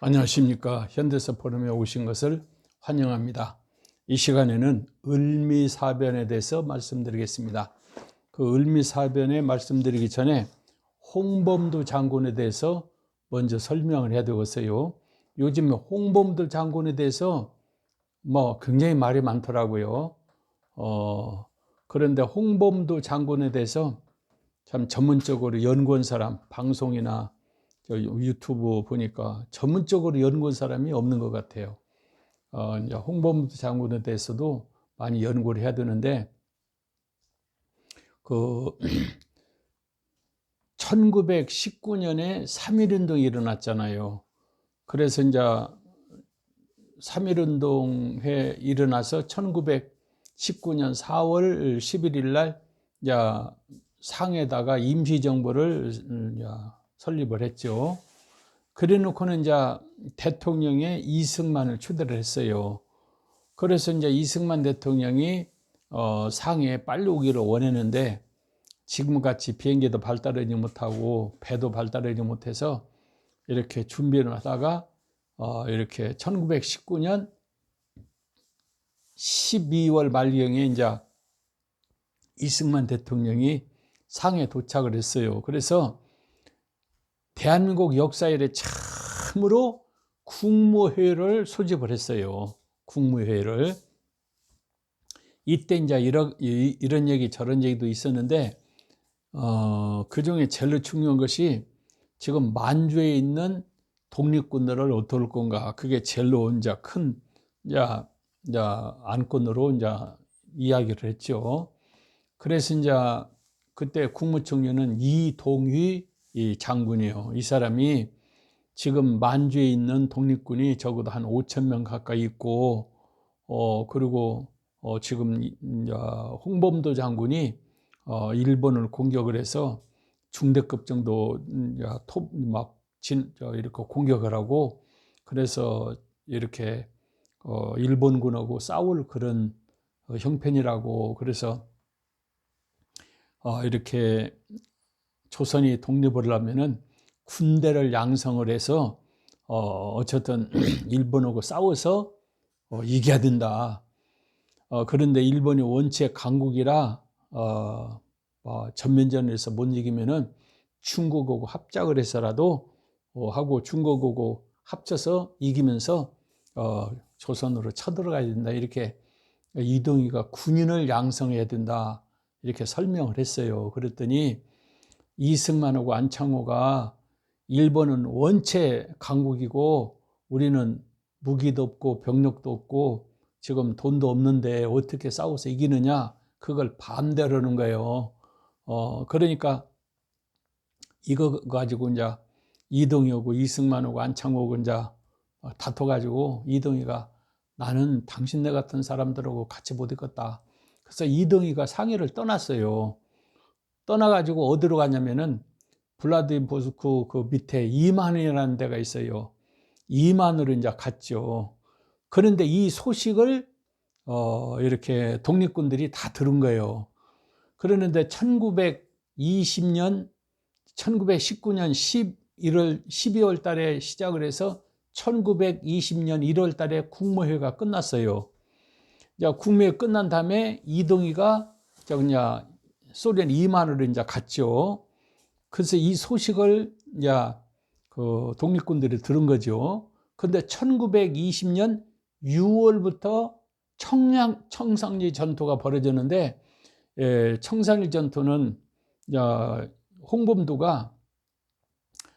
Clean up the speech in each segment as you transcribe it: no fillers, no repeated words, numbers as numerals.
안녕하십니까. 현대사 포럼에 오신 것을 환영합니다. 이 시간에는 을미사변에 대해서 말씀드리겠습니다. 그 을미사변에 말씀드리기 전에 홍범도 장군에 대해서 먼저 설명을 해야 되겠어요. 요즘에 홍범도 장군에 대해서 굉장히 말이 많더라고요. 그런데 홍범도 장군에 대해서 참 전문적으로 연구한 사람, 방송이나 유튜브 보니까 전문적으로 연구한 사람이 없는 것 같아요. 이제 홍범도 장군에 대해서도 많이 연구를 해야 되는데, 그 1919년에 3.1운동이 일어났잖아요. 그래서 이제 3.1운동에 일어나서 1919년 4월 11일 날 이제 상에다가 임시정부를 설립을 했죠. 그래 놓고는 이제 대통령에 이승만을 추대를 했어요. 그래서 이제 이승만 대통령이 상해에 빨리 오기를 원했는데 지금같이 비행기도 발달하지 못하고 배도 발달하지 못해서 이렇게 준비를 하다가 이렇게 1919년 12월 말경에 이제 이승만 대통령이 상해에 도착을 했어요. 그래서 대한민국 역사 이래 처음으로 국무회의를 소집을 했어요. 국무회의를. 이때 이제 이런 얘기 저런 얘기도 있었는데, 그 중에 제일 중요한 것이 지금 만주에 있는 독립군들을 어떨 건가. 그게 제일로 이제 큰 안건으로 이제 이야기를 했죠. 그래서 이제 그때 국무총리는 이동휘 장군이에요. 이 사람이 지금 만주에 있는 독립군이 적어도 한 5천 명 가까이 있고, 그리고 지금 홍범도 장군이 일본을 공격을 해서 중대급 정도 이렇게 공격을 하고, 그래서 이렇게 일본군하고 싸울 그런 형편이라고. 그래서 이렇게 조선이 독립을 하면은 군대를 양성을 해서 어쨌든 일본하고 싸워서 이겨야 된다. 그런데 일본이 원체 강국이라 전면전에서 못 이기면은 중국하고 합작을 해서라도 하고 중국하고 합쳐서 이기면서 조선으로 쳐들어가야 된다. 이렇게 이동희가 군인을 양성해야 된다. 이렇게 설명을 했어요. 그랬더니 이승만하고 안창호가 일본은 원체 강국이고 우리는 무기도 없고 병력도 없고 지금 돈도 없는데 어떻게 싸워서 이기느냐, 그걸 반대로 하는 거예요. 그러니까 이거 가지고 이제 이동희하고 이승만하고 안창호하고 이제 다퉈가지고 이동희가 나는 당신네 같은 사람들하고 같이 못 있겠다. 그래서 이동희가 상해를 떠났어요. 떠나가지고 어디로 가냐면은 블라디보스토크 그 밑에 이만이라는 데가 있어요. 이만으로 이제 갔죠. 그런데 이 소식을 이렇게 독립군들이 다 들은 거예요. 그러는데 1919년 12월 달에 시작을 해서 1920년 1월 달에 국무회의가 끝났어요. 국무회의 끝난 다음에 이동희가 소련 이만으로 이제 갔죠. 그래서 이 소식을 그 독립군들이 들은 거죠. 그런데 1920년 6월부터 청산리 전투가 벌어졌는데, 청산리 전투는 홍범도가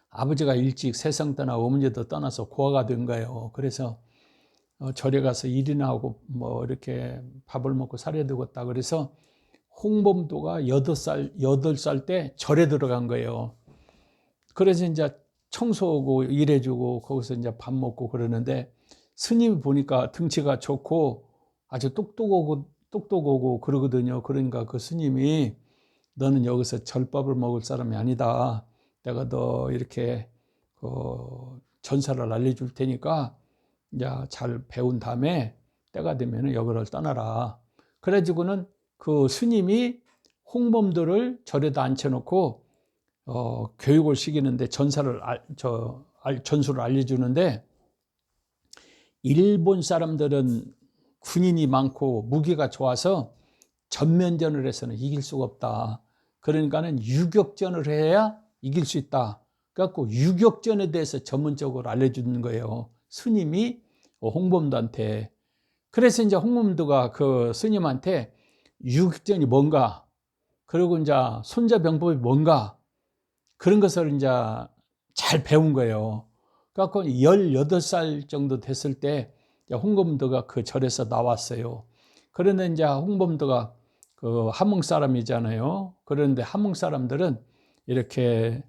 아버지가 일찍 세상 떠나 어머니도 떠나서 고아가 된 거예요. 그래서 절에 가서 일이나 하고 이렇게 밥을 먹고 살아야 되겠다. 그래서 홍범도가 8살 때 절에 들어간 거예요. 그래서 이제 청소하고 일해주고 거기서 이제 밥 먹고 그러는데, 스님이 보니까 등치가 좋고 아주 똑똑하고 그러거든요. 그러니까 그 스님이 너는 여기서 절밥을 먹을 사람이 아니다. 내가 너 이렇게 전사를 알려줄 테니까 이제 잘 배운 다음에 때가 되면 여기를 떠나라. 그래가지고는 그 스님이 홍범도를 절에다 앉혀놓고 교육을 시키는데 전수를 알려주는데, 일본 사람들은 군인이 많고 무기가 좋아서 전면전을 해서는 이길 수가 없다. 그러니까는 유격전을 해야 이길 수 있다. 그래갖고 유격전에 대해서 전문적으로 알려주는 거예요. 스님이 홍범도한테. 그래서 이제 홍범도가 그 스님한테 유격전이 뭔가, 그리고 이제 손자병법이 뭔가, 그런 것을 이제 잘 배운 거예요. 그래갖고 18살 정도 됐을 때 홍범도가 그 절에서 나왔어요. 그런데 이제 홍범도가 그 함흥 사람이잖아요. 그런데 함흥 사람들은 이렇게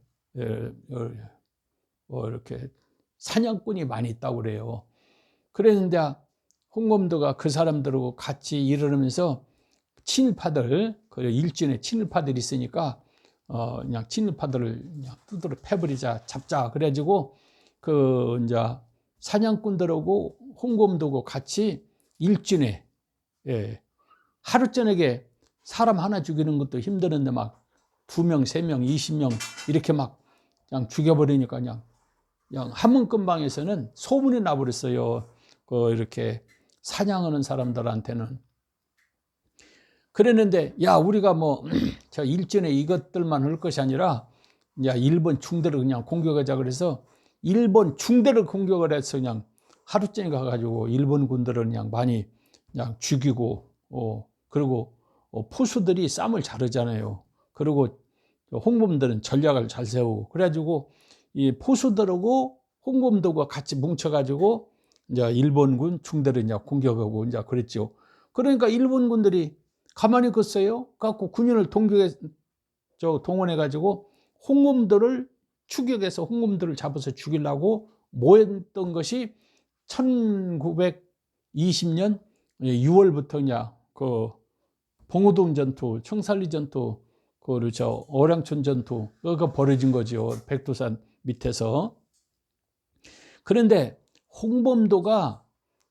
이렇게 사냥꾼이 많이 있다고 그래요. 그랬는데 홍범도가 그 사람들하고 같이 일하면서 친일파들, 그 일진에 친일파들이 있으니까 그냥 친일파들을 그냥 두드러 패버리자, 잡자. 그래가지고 그 이제 사냥꾼들하고 홍범도하고 같이 일진에, 예, 하루 저녁에 사람 하나 죽이는 것도 힘드는데 막 2명, 3명, 20명 이렇게 막 그냥 죽여버리니까 그냥 함흥근방에서는 소문이 나버렸어요. 그 이렇게 사냥하는 사람들한테는. 그랬는데 야, 우리가 뭐 저 일전에 이것들만 할 것이 아니라 야, 일본 중대를 그냥 공격하자. 그래서 일본 중대를 공격을 해서 그냥 하루 종일 가가지고 일본 군들을 그냥 많이 그냥 죽이고, 그리고 포수들이 쌈을 자르잖아요. 그리고 홍범도는 전략을 잘 세우고, 그래가지고 이 포수들하고 홍범도가 같이 뭉쳐가지고 이제 일본군 중대를 이제 공격하고 이제 그랬죠. 그러니까 일본군들이 가만히 있었어요. 갖고 군인을 동원해가지고 홍범도를 추격해서 홍범도를 잡아서 죽이려고 모였던 것이 1920년 6월부터 이제 그 봉오동 전투, 청산리 전투, 그렇죠, 어량촌 전투가 벌어진 거죠. 백두산 밑에서. 그런데 홍범도가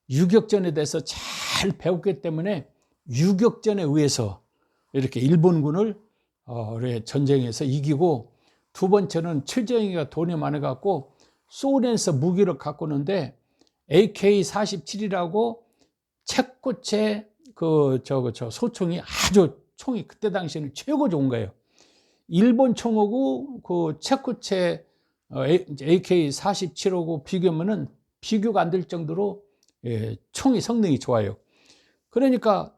유격전에 대해서 잘 배웠기 때문에 유격전에 의해서 이렇게 일본군을 전쟁에서 이기고, 두 번째는 최정희가 돈이 많아갖고 소련에서 무기를 갖고 오는데 AK-47이라고 채코체 소총이 아주 총이 그때 당시에는 최고 좋은 거예요. 일본 총하고 그 채코체 AK-47하고 비교하면은 비교가 안 될 정도로 총이 성능이 좋아요. 그러니까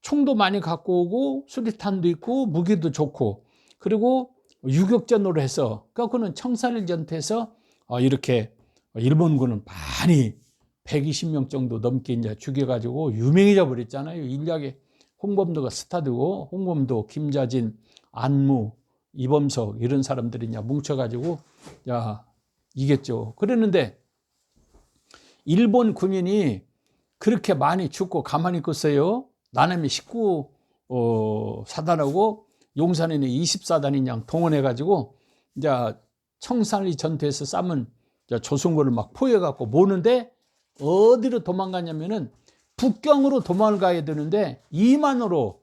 총도 많이 갖고 오고 수리탄도 있고 무기도 좋고, 그리고 유격전으로 해서, 그는 청산리 전투에서 이렇게 일본군은 많이 120명 정도 넘게 이제 죽여가지고 유명해져 버렸잖아요. 인력에 홍범도가 스타되고, 홍범도, 김자진, 안무, 이범석 이런 사람들이 이제 뭉쳐가지고 이겼죠. 그랬는데 일본 군인이 그렇게 많이 죽고 가만히 있었어요. 나남이 19사단하고 용산에는 20사단이 그냥 동원해가지고 이제 청산리 전투에서 싸면 조선군을 막 포위해갖고 모는데, 어디로 도망가냐면은 북경으로 도망가야 되는데 이만으로,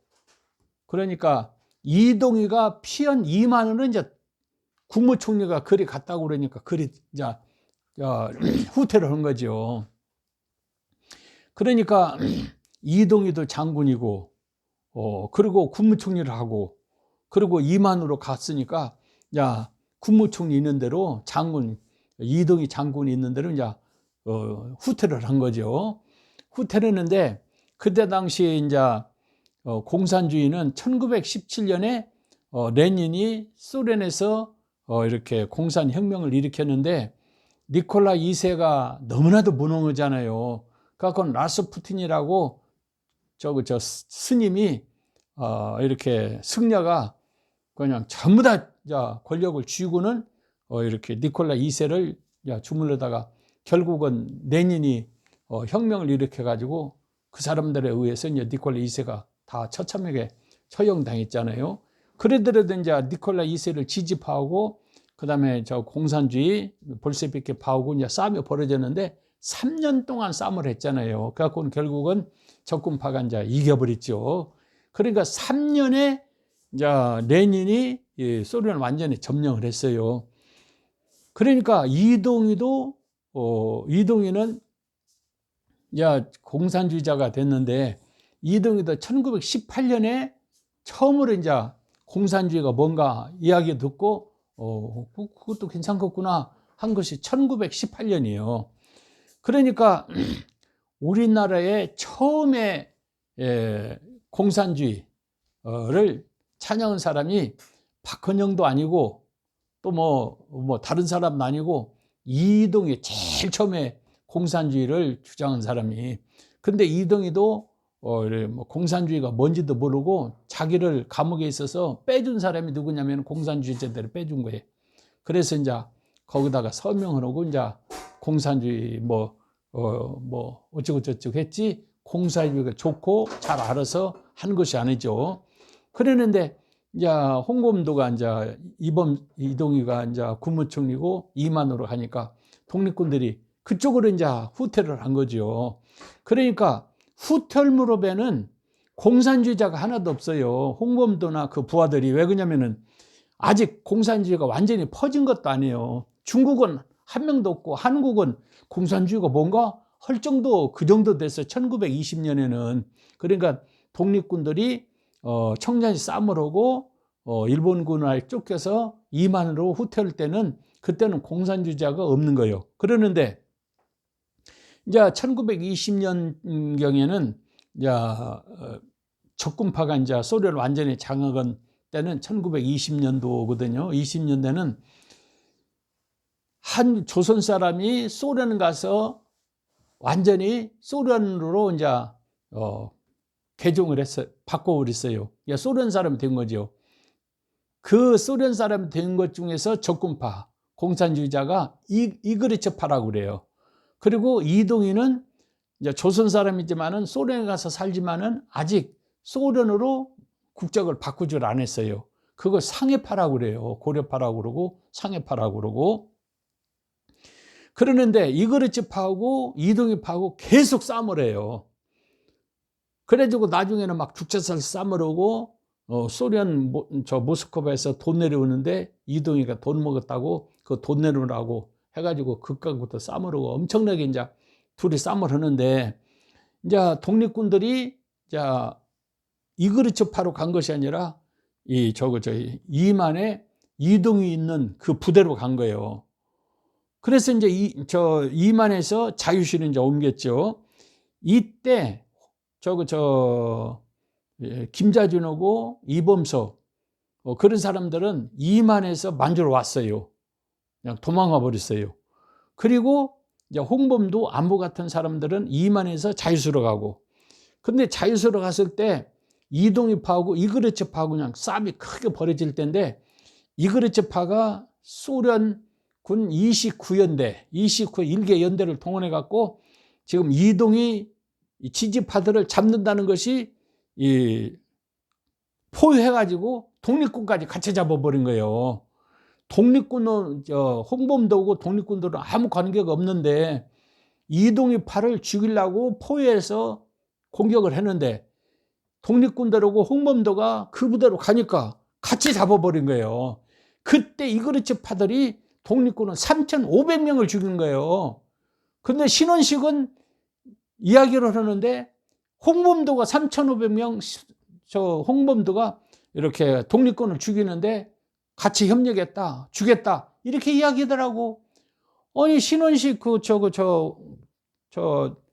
그러니까 이동희가 피한 이만으로 이제 국무총리가 그리 갔다고 그러니까 그리 이제 후퇴를 한 거죠. 그러니까 이동희도 장군이고, 그리고 국무총리를 하고, 그리고 이만으로 갔으니까, 국무총리 있는 대로 장군, 이동희 장군이 있는 대로 이제, 후퇴를 한 거죠. 후퇴를 했는데, 그때 당시에 이제, 공산주의는 1917년에, 레닌이 소련에서, 이렇게 공산혁명을 일으켰는데, 니콜라 2세가 너무나도 무능하잖아요. 그래서 라스푸틴이라고 스님이 이렇게 승려가 그냥 전부 다 권력을 쥐고는 이렇게 니콜라 2세를 주물러다가 결국은 레닌이 혁명을 일으켜 가지고 그 사람들에 의해서 이제 니콜라 2세가 다 처참하게 처형당했잖아요. 그러더라도 이제 니콜라 2세를 지지파하고 그다음에 공산주의 볼셰비키 파하고 이제 싸움이 벌어졌는데 3년 동안 싸움을 했잖아요. 그래갖고 결국은 적군파가 이제 이겨버렸죠. 그러니까 3년에 이제 레닌이 소련을 완전히 점령을 했어요. 그러니까 이동희는 이제 공산주의자가 됐는데 이동희도 1918년에 처음으로 이제 공산주의가 뭔가 이야기 듣고 그것도 괜찮겠구나 한 것이 1918년이에요. 그러니까 우리나라의 처음에 공산주의를 찬양한 사람이 박헌영도 아니고 또 뭐 다른 사람도 아니고 이동희, 제일 처음에 공산주의를 주장한 사람이. 근데 이동희도 뭐 공산주의가 뭔지도 모르고 자기를 감옥에 있어서 빼준 사람이 누구냐면 공산주의자들을 빼준 거예요. 그래서 이제 거기다가 서명을 하고 이제 공산주의 뭐 어쩌고저쩌고 했지, 공산주의가 좋고 잘 알아서 한 것이 아니죠. 그러는데 이제 홍범도가 이제 이동희가 이제 국무총리고 이만으로 하니까 독립군들이 그쪽으로 이제 후퇴를 한 거죠. 그러니까 후퇴 무렵에는 공산주의자가 하나도 없어요. 홍범도나 그 부하들이. 왜 그러냐면은 아직 공산주의가 완전히 퍼진 것도 아니에요. 중국은 한 명도 없고 한국은 공산주의가 뭔가 할 정도, 그 정도 됐어요. 1920년에는. 그러니까 독립군들이 청량리 싸움을 하고 일본군을 쫓겨서 이만으로 후퇴할 때는, 그때는 공산주의자가 없는 거예요. 그러는데 이제 1920년경에는 이제 적군파가 이제 소련을 완전히 장악한 때는 1920년도거든요. 20년대는 한 조선 사람이 소련 가서 완전히 소련으로 이제 개종을 했어요. 바꿔버렸어요. 소련 사람이 된 거죠. 그 소련 사람이 된 것 중에서 적군파, 공산주의자가 이그리츠파라고 그래요. 그리고 이동희는 이제 조선 사람이지만은 소련에 가서 살지만은 아직 소련으로 국적을 바꾸질 않았어요. 그걸 상해파라고 그래요. 고려파라고 그러고 상해파라고 그러고. 그러는데 이그리츠파하고 이동희파하고 계속 싸움을 해요. 그래가지고 나중에는 막 죽자살 싸움을 하고 소련 모스크바에서 돈 내려오는데 이동희가 돈 먹었다고 그 돈 내놓으라고 해가지고 그까부터 싸움을 하고 엄청나게 이제 둘이 싸움을 하는데, 이제 독립군들이 이제 이그리츠파로 간 것이 아니라 이만에 이동이 있는 그 부대로 간 거예요. 그래서 이제 이만에서 자유시로 이제 옮겼죠. 이때 김자준하고 이범석 그런 사람들은 이만에서 만주로 왔어요. 그냥 도망가 버렸어요. 그리고 이제 홍범도 안보 같은 사람들은 이만에서 자유수로 가고, 근데 자유수로 갔을 때 이동희파하고 이그리츠파하고 그냥 싸움이 크게 벌어질 때인데, 이그리츠파가 소련군 29연대, 1개 연대를 동원해 갖고 지금 이동희 지지파들을 잡는다는 것이 포효해가지고 독립군까지 같이 잡아버린 거예요. 독립군은 홍범도고 독립군들은 아무 관계가 없는데 이동희파를 죽이려고 포위해서 공격을 했는데 독립군들하고 홍범도가 그 부대로 가니까 같이 잡아버린 거예요. 그때 이그리츠파들이 독립군은 3,500명을 죽인 거예요. 근데 신원식은 이야기를 하는데 홍범도가 3,500명, 홍범도가 이렇게 독립군을 죽이는데 같이 협력했다, 죽였다, 이렇게 이야기하더라고. 아니, 신원식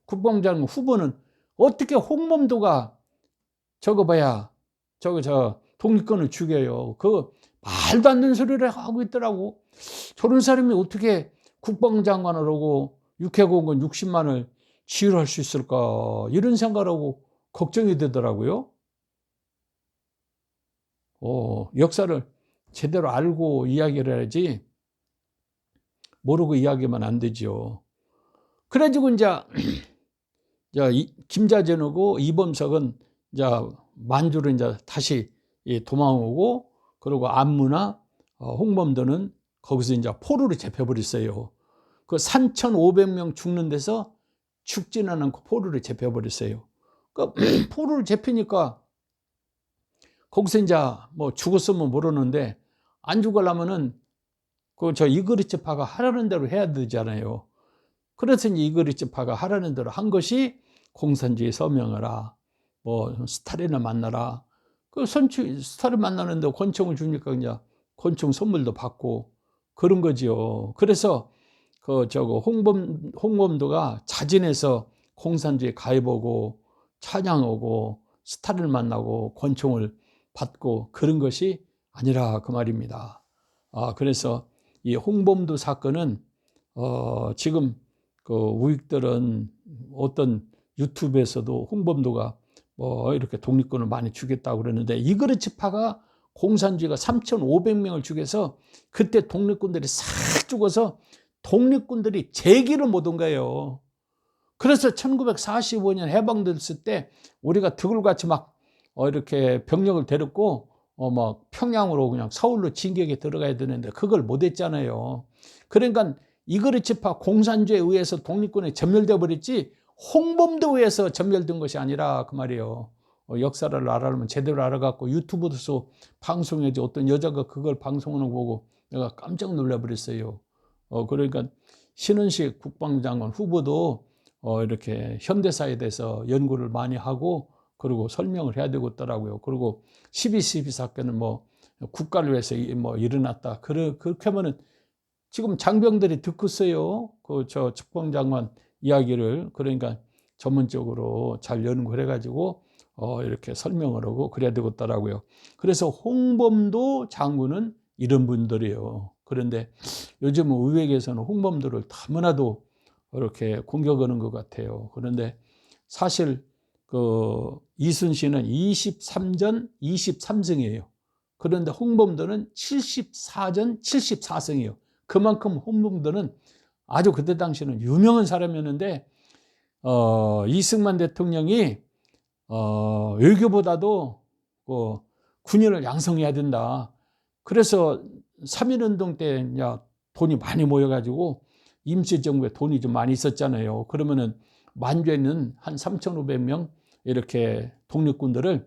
국방장 후보는 어떻게 홍범도가 독립군을 죽여요? 그 말도 안 되는 소리를 하고 있더라고. 저런 사람이 어떻게 국방장관을 하고 육해공군 60만을 지휘할 수 있을까? 이런 생각을 하고 걱정이 되더라고요. 역사를 제대로 알고 이야기를 해야지 모르고 이야기하면 안 되죠. 그래가지고 이제 김자전하고 이범석은 이제 만주로 이제 다시 도망오고, 그리고 안무나 홍범도는 거기서 이제 포로로 잡혀버렸어요. 그 3,500명 죽는 데서 죽지는 않고 포로를 잡혀버렸어요. 그 포로를 잡히니까 거기서 이제 뭐 죽었으면 모르는데 안 죽으려면은 이그리츠파가 하라는 대로 해야 되잖아요. 그래서 이제 이그리스파가 하라는 대로 한 것이 공산주의 서명하라, 뭐 스탈린을 만나라. 그 스탈린 만나는데 권총을 주니까 그냥 권총 선물도 받고 그런 거지요. 그래서 홍범도가 자진해서 공산주의에 가입하고 찬양하고 스탈린을 만나고 권총을 받고 그런 것이 아니라 그 말입니다. 그래서 이 홍범도 사건은 지금 그 우익들은 어떤 유튜브에서도 홍범도가 뭐 이렇게 독립군을 많이 죽였다고 그러는데, 이그르츠파가 공산주의가 3,500명을 죽여서 그때 독립군들이 싹 죽어서 독립군들이 제기를 못 온 거예요. 그래서 1945년 해방됐을 때 우리가 득을같이 막 이렇게 병력을 데렸고 막 평양으로 그냥 서울로 진격에 들어가야 되는데 그걸 못 했잖아요. 그러니까 이그르츠파 공산주의에 의해서 독립군이 전멸되어 버렸지 홍범도에 의해서 전멸된 것이 아니라 그 말이에요. 역사를 알아려면 제대로 알아갖고 유튜브에서 방송해지 어떤 여자가 그걸 방송하는 거 보고 내가 깜짝 놀라버렸어요. 그러니까 신은식 국방장관 후보도 이렇게 현대사에 대해서 연구를 많이 하고 그리고 설명을 해야 되겠더라고요. 그리고 12.12 사건은 뭐 국가를 위해서 뭐 일어났다. 그렇게 하면은 지금 장병들이 듣고 있어요. 저 국방장관 이야기를. 그러니까 전문적으로 잘 연구를 해가지고 이렇게 설명을 하고 그래야 되겠더라고요. 그래서 홍범도 장군은 이런 분들이에요. 그런데 요즘은 의회에서는 홍범도를 너무나도 이렇게 공격하는 것 같아요. 그런데 사실 이순신은 23전 23승이에요. 그런데 홍범도는 74전 74승이에요. 그만큼 홍범도는 아주 그때 당시는 유명한 사람이었는데 이승만 대통령이 외교보다도 군인을 양성해야 된다. 그래서 3.1운동 때 돈이 많이 모여가지고 임시정부에 돈이 좀 많이 있었잖아요. 그러면은 만주에는 한 3,500명 이렇게 독립군들을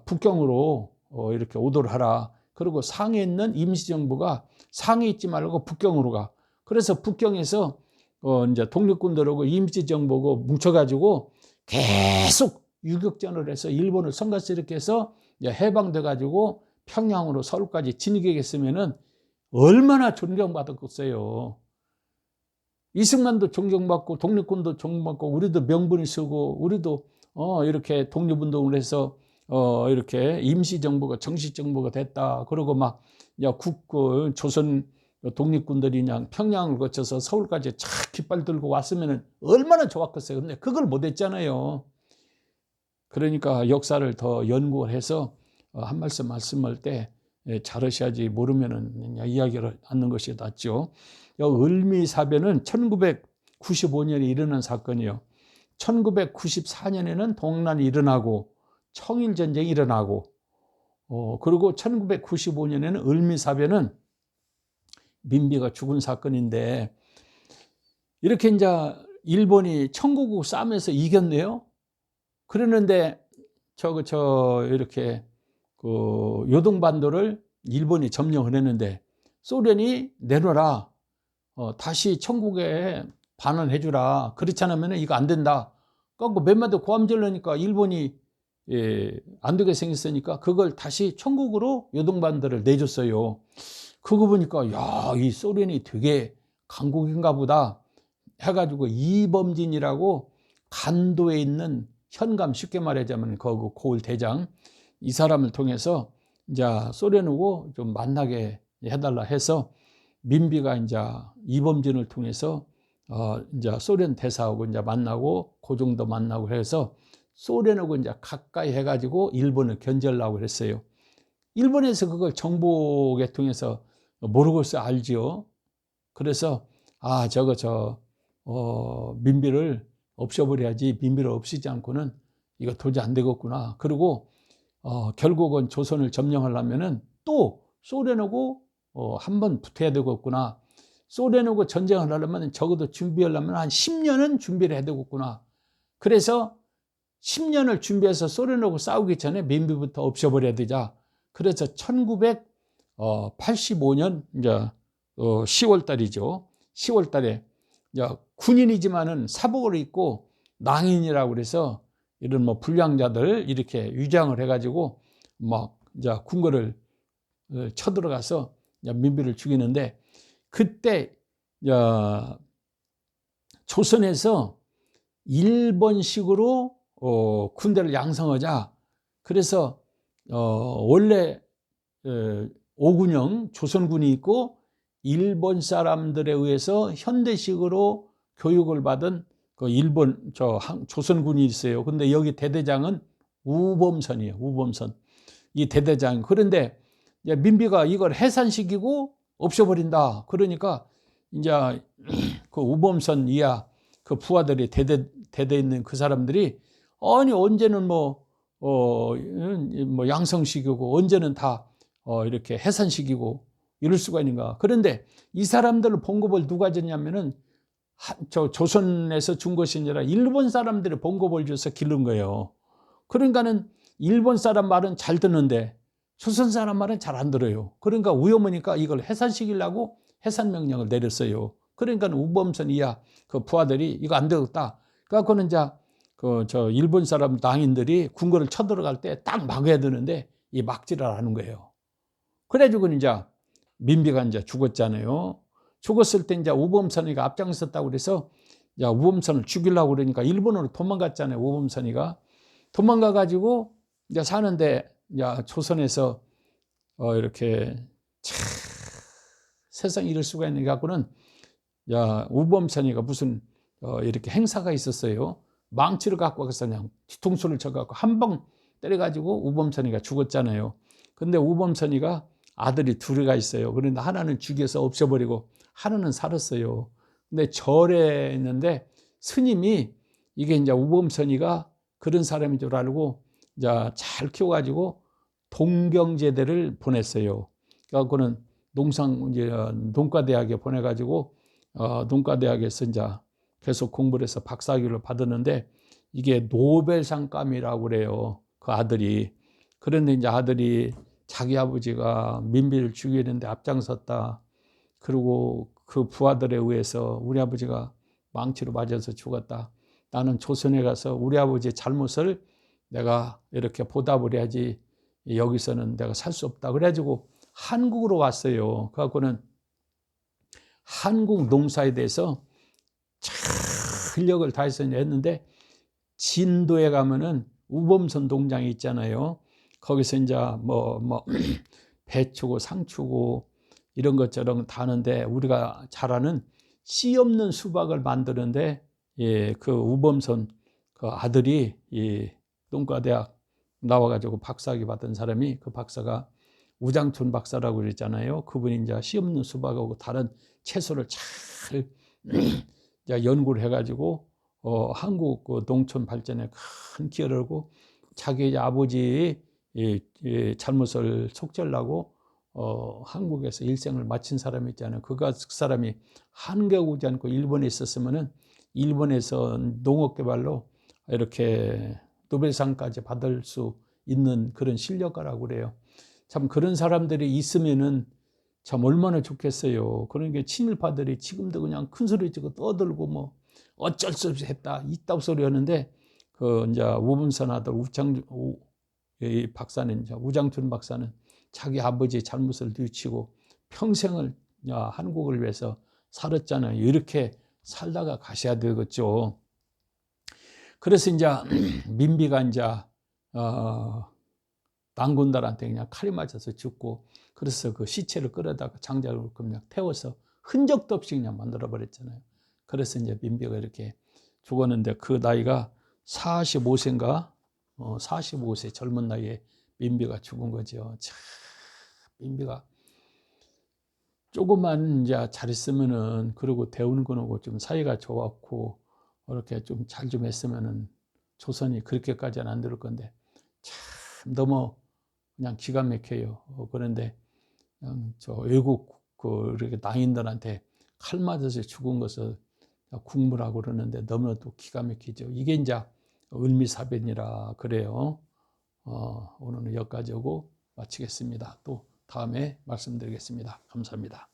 북경으로 이렇게 오도를 하라. 그리고 상해에 있는 임시정부가 상해에 있지 말고 북경으로 가. 그래서 북경에서 이제 독립군들하고 임시정부하고 뭉쳐가지고 계속 유격전을 해서 일본을 성가스럽게 해서 해방돼가지고 평양으로 서울까지 진격했으면은 얼마나 존경받았겠어요. 이승만도 존경받고 독립군도 존경받고 우리도 명분이 쓰고 우리도 이렇게 독립운동을 해서 이렇게 임시정부가 정식정부가 됐다. 그러고 막 조선 독립군들이 그냥 평양을 거쳐서 서울까지 착 깃발 들고 왔으면 얼마나 좋았겠어요. 근데 그걸 못 했잖아요. 그러니까 역사를 더 연구를 해서 한 말씀할 때 잘하셔야지 모르면은 이야기를 하는 것이 낫죠. 을미사변은 1995년에 일어난 사건이요. 1994년에는 동란이 일어나고 청일전쟁이 일어나고 그리고 1995년에는 을미사변은 민비가 죽은 사건인데 이렇게 이제 일본이 청구국 싸움에서 이겼네요. 그러는데 이렇게 요동반도를 일본이 점령을 했는데 소련이 내놔라. 다시 청국에 반환해 주라. 그렇지 않으면 이거 안 된다. 그러니까 몇 마디 고함질 넣으니까 일본이 안 되게 생겼으니까 그걸 다시 청국으로 요동반도를 내줬어요. 그거 보니까 이 소련이 되게 강국인가 보다 해가지고 이범진이라고 간도에 있는 현감, 쉽게 말하자면 고을 대장, 이 사람을 통해서 이제 소련하고 좀 만나게 해달라 해서 민비가 이제 이범진을 통해서 이제 소련 대사하고 이제 만나고 고종도 만나고 해서 소련하고 이제 가까이 해가지고 일본을 견제하려고 했어요. 일본에서 그걸 정보계 통해서 모르고서 알지요. 그래서 민비를 없애버려야지. 민비를 없애지 않고는 이거 도저히 안 되겠구나. 그리고 결국은 조선을 점령하려면은 또 소련하고 한번 붙어야 되겠구나. 소련하고 전쟁을 하려면 적어도 준비하려면 한 10년은 준비를 해야 되겠구나. 그래서 10년을 준비해서 소련하고 싸우기 전에 민비부터 없애버려야 되자. 그래서 1985년 이제 10월 달이죠. 10월 달에 군인이지만은 사복을 입고 낭인이라고 그래서 이런 뭐 불량자들 이렇게 위장을 해가지고 막 이제 궁궐을 쳐들어가서 민비를 죽이는데, 그때 조선에서 일본식으로 군대를 양성하자. 그래서 원래 오군영 조선군이 있고 일본 사람들에 의해서 현대식으로 교육을 받은 그 일본 조선군이 있어요. 근데 여기 대대장은 우범선이에요. 우범선. 이 대대장. 그런데 이제 민비가 이걸 해산시키고 없애버린다. 그러니까 이제 그 우범선 이하 그 부하들이 대대 있는 그 사람들이, 아니 언제는 뭐 양성시키고 언제는 다 이렇게 해산시키고 이럴 수가 있는가. 그런데 이 사람들을 봉급을 누가 줬냐면은 조선에서 준 것이 아니라 일본 사람들이 봉급을 줘서 기른 거예요. 그러니까는 일본 사람 말은 잘 듣는데 조선 사람 말은 잘 안 들어요. 그러니까 위험하니까 이걸 해산시키려고 해산 명령을 내렸어요. 그러니까 우범선 이하 그 부하들이 이거 안 되겠다. 그래갖고는 이제 일본 사람 낭인들이 궁궐을 쳐들어갈 때 딱 막아야 되는데 이 막지를 하는 거예요. 그래가지고 이제 민비가 이제 죽었잖아요. 죽었을 때 이제 우범선이가 앞장섰다고 그래서 이제 우범선을 죽이려고 그러니까 일본으로 도망갔잖아요. 우범선이가 도망가가지고 이제 사는데, 이제 조선에서 이렇게 세상 이럴 수가 있는 게 갖고는, 우범선이가 무슨 이렇게 행사가 있었어요. 망치를 갖고 가서 그냥 뒤통수를 쳐갖고 한 방 때려가지고 우범선이가 죽었잖아요. 근데 우범선이가 아들이 둘이가 있어요. 그런데 하나는 죽여서 없애버리고 하나는 살았어요. 근데 절에 있는데 스님이 이게 이제 우범선이가 그런 사람인 줄 알고 이제 잘 키워가지고 동경제대를 보냈어요. 그래갖고는 농과대학에 보내가지고 농과대학에서 이제 계속 공부를 해서 박사학위를 받았는데, 이게 노벨상감이라고 그래요. 그 아들이. 그런데 이제 아들이 자기 아버지가 민비를 죽이는데 앞장섰다. 그리고 그 부하들에 의해서 우리 아버지가 망치로 맞아서 죽었다. 나는 조선에 가서 우리 아버지의 잘못을 내가 이렇게 보답을 해야지, 여기서는 내가 살 수 없다. 그래가지고 한국으로 왔어요. 그래갖고는 한국 농사에 대해서 전력을 다해서 했는데, 진도에 가면은 우범선 동장이 있잖아요. 거기서 이제 배추고 상추고 이런 것처럼 다는데, 우리가 잘 아는 씨 없는 수박을 만드는데, 그 우범선 그 아들이 농과대학 나와가지고 박사학위 받은 사람이, 그 박사가 우장춘 박사라고 그랬잖아요. 그분이 이제 씨 없는 수박하고 다른 채소를 잘 연구를 해가지고 한국 그 농촌 발전에 큰 기여를 하고, 자기 아버지의 잘못을 속죄하려고 한국에서 일생을 마친 사람이 있잖아요. 그 사람이 한국에 오지 않고 일본에 있었으면은 일본에서 농업개발로 이렇게 노벨상까지 받을 수 있는 그런 실력가라고 그래요. 참 그런 사람들이 있으면은 참 얼마나 좋겠어요. 그러니까 친일파들이 지금도 그냥 큰 소리 치고 떠들고 뭐 어쩔 수 없이 했다 이따 소리 하는데, 그 이제 우범선 아들 박사는, 우장춘 박사는 자기 아버지의 잘못을 뉘우치고 평생을 한국을 위해서 살았잖아요. 이렇게 살다가 가셔야 되겠죠. 그래서 이제 민비가 이제 난군들한테 그냥 칼이 맞아서 죽고, 그래서 그 시체를 끌어다가 장작으로 그냥 태워서 흔적도 없이 그냥 만들어 버렸잖아요. 그래서 이제 민비가 이렇게 죽었는데, 그 나이가 45세인가 45세 젊은 나이에 민비가 죽은 거죠. 참 민비가 조금만 이제 잘했으면은, 그리고 대우는 거고 좀 사이가 좋았고 이렇게 좀 잘 좀 했으면은 조선이 그렇게까지는 안 될 건데, 참 너무 그냥 기가 막혀요. 그런데 그냥 외국 이렇게 낭인들한테 칼 맞아서 죽은 것을 국무라고 그러는데 너무나도 기가 막히죠. 이게 이제 을미사변이라 그래요. 오늘은 여기까지 하고 마치겠습니다. 또 다음에 말씀드리겠습니다. 감사합니다.